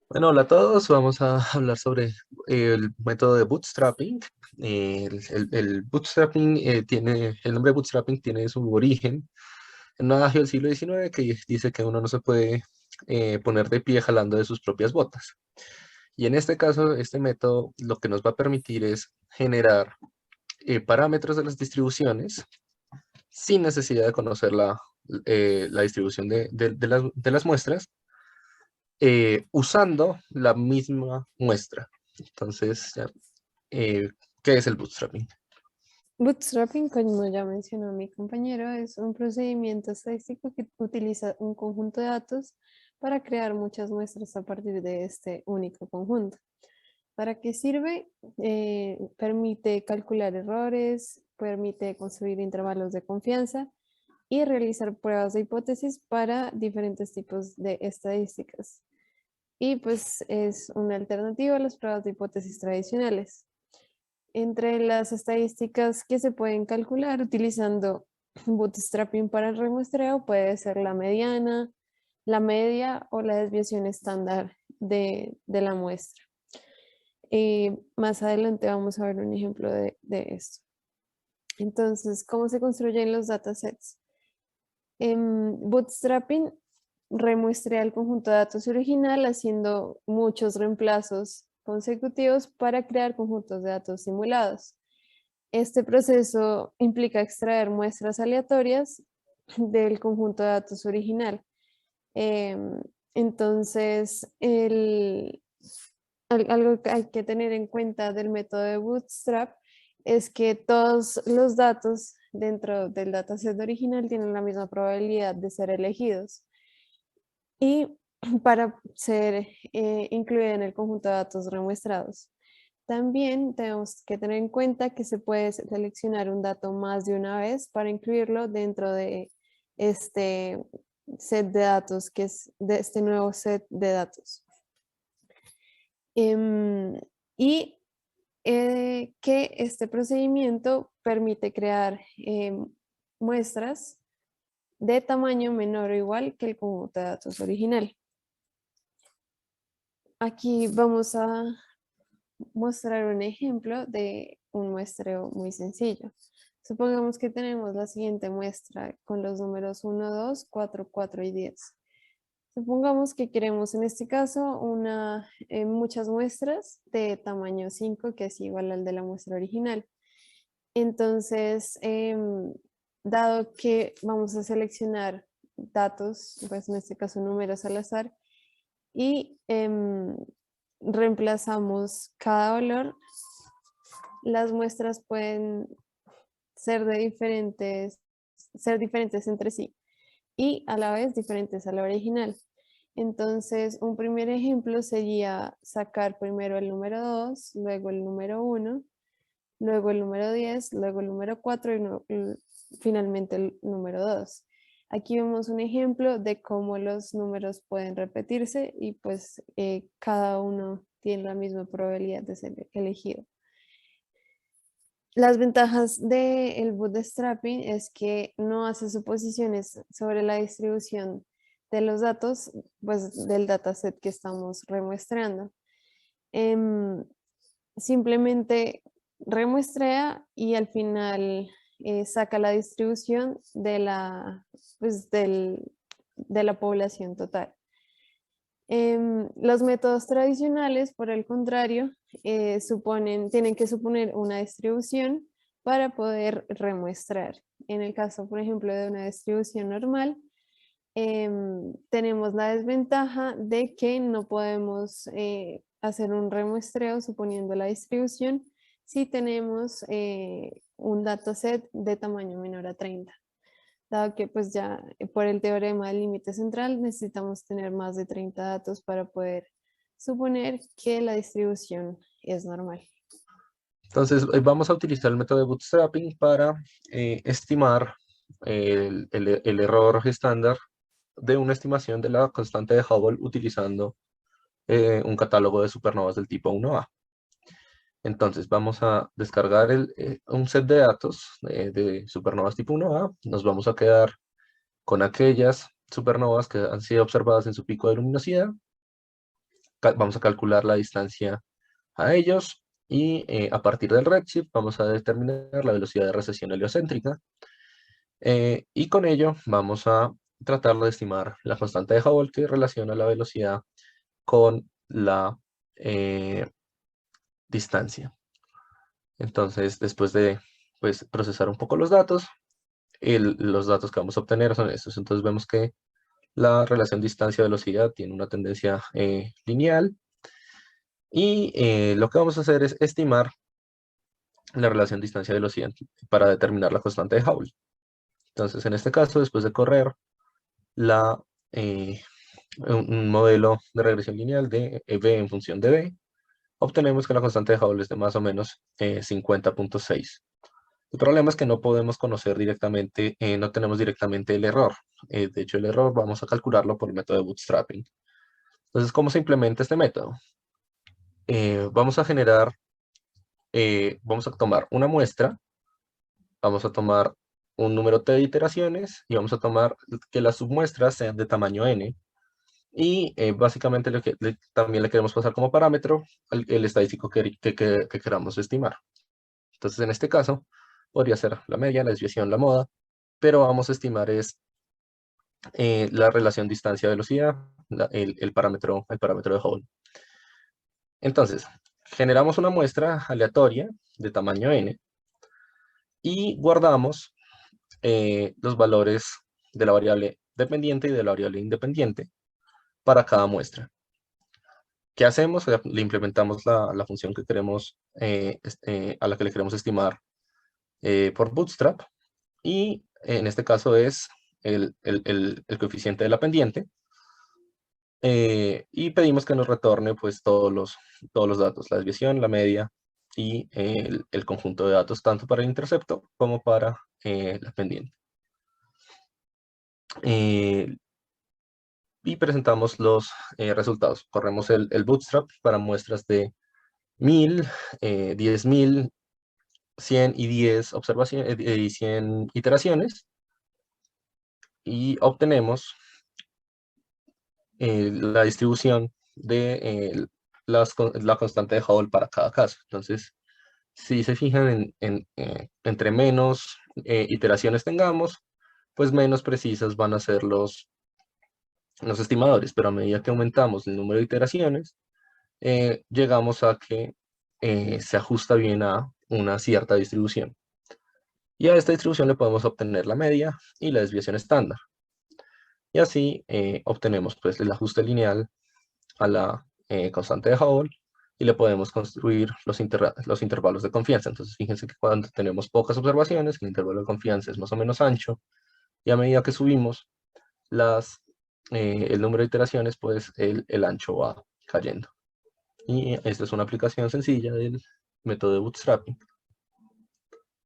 Bueno, hola a todos. Vamos a hablar sobre el método de bootstrapping. El bootstrapping el nombre de bootstrapping tiene su origen en un adagio del siglo XIX que dice que uno no se puede poner de pie jalando de sus propias botas. Y en este caso, este método lo que nos va a permitir es generar parámetros de las distribuciones sin necesidad de conocer la distribución de las muestras, usando la misma muestra. Entonces, eh, ¿qué es el bootstrapping? Bootstrapping, como ya mencionó mi compañero, es un procedimiento estadístico que utiliza un conjunto de datos para crear muchas muestras a partir de este único conjunto. ¿Para qué sirve? Permite calcular errores, permite construir intervalos de confianza y realizar pruebas de hipótesis para diferentes tipos de estadísticas. Y pues es una alternativa a las pruebas de hipótesis tradicionales. Entre las estadísticas que se pueden calcular utilizando bootstrapping para el remuestreo puede ser la mediana, la media o la desviación estándar de la muestra. Más adelante vamos a ver un ejemplo de esto. Entonces, ¿cómo se construyen los datasets? En Bootstrapping remuestrea el conjunto de datos original haciendo muchos reemplazos consecutivos para crear conjuntos de datos simulados. Este proceso implica extraer muestras aleatorias del conjunto de datos original. Em, entonces, algo que hay que tener en cuenta del método de Bootstrap es que todos los datos dentro del dataset original tienen la misma probabilidad de ser elegidos. Y para ser incluida en el conjunto de datos remuestrados. También tenemos que tener en cuenta que se puede seleccionar un dato más de una vez para incluirlo dentro de este set de datos, que es de este nuevo set de datos. Y que este procedimiento permite crear muestras de tamaño menor o igual que el conjunto de datos original. Aquí vamos a mostrar un ejemplo de un muestreo muy sencillo. Supongamos que tenemos la siguiente muestra con los números 1, 2, 4, 4 y 10. Supongamos que queremos en este caso muchas muestras de tamaño 5, que es igual al de la muestra original. Entonces, dado que vamos a seleccionar datos, pues en este caso números al azar, y reemplazamos cada valor, las muestras pueden ser ser diferentes entre sí y a la vez diferentes a la original. Entonces, un primer ejemplo sería sacar primero el número 2, luego el número 1, luego el número 10, luego el número 4 y finalmente el número 2. Aquí vemos un ejemplo de cómo los números pueden repetirse y pues cada uno tiene la misma probabilidad de ser elegido. Las ventajas del bootstrapping es que no hace suposiciones sobre la distribución de los datos, pues del dataset que estamos remuestrando. Em, Simplemente remuestrea y al final saca la distribución pues, de la población total. Los métodos tradicionales, por el contrario, tienen que suponer una distribución para poder remuestrar. En el caso, por ejemplo, de una distribución normal, tenemos la desventaja de que no podemos hacer un remuestreo suponiendo la distribución si tenemos un dataset de tamaño menor a 30. Dado que pues ya por el teorema del límite central necesitamos tener más de 30 datos para poder suponer que la distribución es normal. Entonces, vamos a utilizar el método de bootstrapping para estimar el error estándar de una estimación de la constante de Hubble utilizando un catálogo de supernovas del tipo 1A. Entonces, vamos a descargar un set de datos de supernovas tipo 1A. Nos vamos a quedar con aquellas supernovas que han sido observadas en su pico de luminosidad vamos a calcular la distancia a ellos y a partir del redshift vamos a determinar la velocidad de recesión heliocéntrica y con ello vamos a tratar de estimar la constante de Hubble que relaciona la velocidad con la distancia. Entonces, después de pues, procesar un poco los datos, los datos que vamos a obtener son estos. Entonces vemos que la relación distancia-velocidad tiene una tendencia lineal y lo que vamos a hacer es estimar la relación distancia-velocidad para determinar la constante de Hubble. Entonces, en este caso, después de correr la, un modelo de regresión lineal de v en función de b, obtenemos que la constante de Hubble es de más o menos 50.6. El problema es que no podemos conocer directamente, no tenemos directamente el error. De hecho, el error vamos a calcularlo por el método de bootstrapping. Entonces, ¿cómo se implementa este método? Vamos a generar, vamos a tomar una muestra, vamos a tomar un número t de iteraciones y vamos a tomar que las submuestras sean de tamaño n. Y básicamente también le queremos pasar como parámetro el estadístico que queramos estimar. Entonces, en este caso, podría ser la media, la desviación, la moda, pero vamos a estimar es la relación distancia-velocidad, el parámetro de Hubble. Entonces, generamos una muestra aleatoria de tamaño n y guardamos los valores de la variable dependiente y de la variable independiente para cada muestra. ¿Qué hacemos? Le implementamos la función que queremos, a la que le queremos estimar por Bootstrap y en este caso es el coeficiente de la pendiente. Y pedimos que nos retorne pues todos los datos, la desviación, la media y el conjunto de datos tanto para el intercepto como para la pendiente. Y presentamos los resultados. Corremos el bootstrap para muestras de 1000, 10.000, 100 y 10 observaciones y 100 iteraciones y obtenemos la distribución de la constante de Hubble para cada caso. Entonces, si se fijan entre menos iteraciones tengamos, pues menos precisas van a ser los estimadores, pero a medida que aumentamos el número de iteraciones, llegamos a que se ajusta bien a una cierta distribución. Y a esta distribución le podemos obtener la media y la desviación estándar. Y así obtenemos pues, el ajuste lineal a la constante de Hubble y le podemos construir los intervalos de confianza. Entonces, fíjense que cuando tenemos pocas observaciones, el intervalo de confianza es más o menos ancho, y a medida que subimos el número de iteraciones, pues el ancho va cayendo. Y esta es una aplicación sencilla del método de bootstrapping.